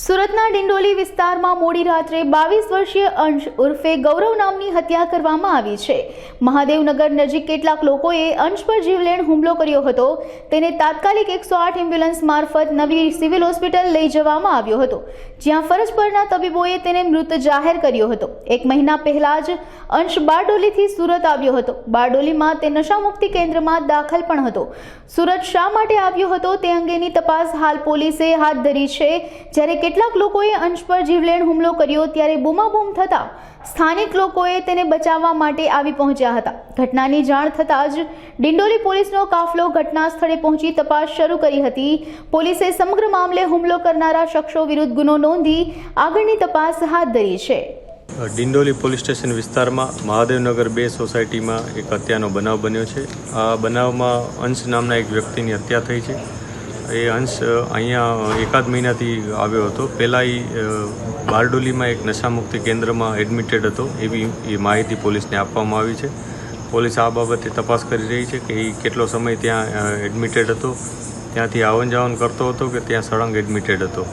સુરતના ડિંડોલી વિસ્તારમાં મોડી રાત્રે 22 વર્ષીય અંશ ઉર્ફે ગૌરવ નામની હત્યા કરવામાં આવી છે। મહાદેવનગર નજીક કેટલાક લોકોએ અંશ પર જીવલેણ હુમલો કર્યો હતો। તેને તાત્કાલિક 108 એમ્બ્યુલન્સ મારફત નવી સિવિલ હોસ્પિટલ લઈ જવામાં આવ્યો હતો, જ્યાં ફરજ પરના તબીબોએ તેને મૃત જાહેર કર્યો હતો। એક મહિના પહેલા જ અંશ બારડોલીથી સુરત આવ્યો હતો। બારડોલીમાં તે નશામુક્તિ કેન્દ્રમાં દાખલ પણ હતો। સુરત શા માટે આવ્યો હતો તે અંગેની તપાસ હાલ પોલીસે હાથ ધરી છે। જ્યારે કેટલાક લોકોએ અંશ પર જીવલેણ હુમલો કર્યો ત્યારે બૂમાબૂમ થતા સ્થાનિક લોકોએ તેને બચાવવા માટે આવી પહોંચ્યા હતા। ઘટનાની જાણ થતાં જ ડિંડોલી પોલીસનો કાફલો ઘટના સ્થળે પહોંચી તપાસ શરૂ કરી હતી। પોલીસે સમગ્ર મામલે હુમલો કરનારા શખ્સો વિરુદ્ધ ગુનો નોંધી આગળની તપાસ હાથ ધરી છે। ડિંડોલી પોલીસ સ્ટેશન વિસ્તારમાં મહાદેવનગર 2 સોસાયટીમાં એક હત્યાનો બનાવ બન્યો છે। આ બનાવમાં અંશ નામના એક વ્યક્તિની હત્યા થઈ છે। એ અંશ અહીંયા એકાદ મહિનાથી આવ્યો હતો। પહેલાં એ બારડોલીમાં એક નશામુક્તિ કેન્દ્રમાં એડમિટેડ હતો એવી એ માહિતી પોલીસને આપવામાં આવી છે। પોલીસ આ બાબતે તપાસ કરી રહી છે કે એ કેટલો સમય ત્યાં એડમિટેડ હતો, ત્યાંથી આવન જાવન કરતો હતો કે ત્યાં સળંગ એડમિટેડ હતો।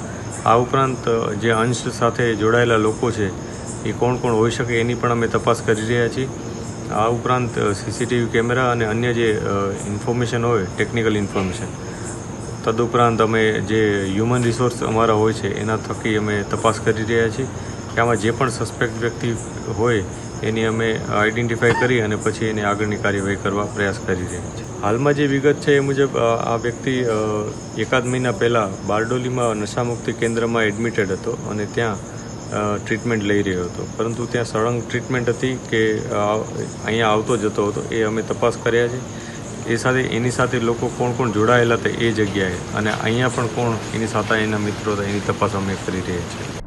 આ ઉપરાંત જે અંશ સાથે જોડાયેલા લોકો છે એ કોણ કોણ હોઈ શકે એની પણ અમે તપાસ કરી રહ્યા છીએ। આ ઉપરાંત સીસીટીવી કેમેરા અને અન્ય જે ઇન્ફોર્મેશન હોય, ટેકનિકલ ઇન્ફોર્મેશન, તદુપરાંત અમે જે હ્યુમન રિસોર્સ અમારા હોય છે એના થકી અમે તપાસ કરી રહ્યા છીએ કે આમાં જે પણ સસ્પેક્ટ વ્યક્તિ હોય એની અમે આઈડેન્ટિફાઈ કરી અને પછી એની આગળની કાર્યવાહી કરવા પ્રયાસ કરી રહ્યા છીએ। હાલમાં જે વિગત છે એ મુજબ આ વ્યક્તિ એકાદ મહિના પહેલાં બારડોલીમાં નશામુક્તિ કેન્દ્રમાં એડમિટેડ હતો અને ત્યાં ટ્રીટમેન્ટ લઈ રહ્યો હતો, પરંતુ ત્યાં સળંગ ટ્રીટમેન્ટ હતી કે અહીંયા આવતો જતો હતો એ અમે તપાસ કર્યા છે। એની સાથે લોકો કોણ કોણ જોડાયેલા હતા એ જગ્યાએ અને અહીંયા પણ કોણ એની સાથે એના મિત્રો હતા એની તપાસ અમે કરી રહ્યા છીએ।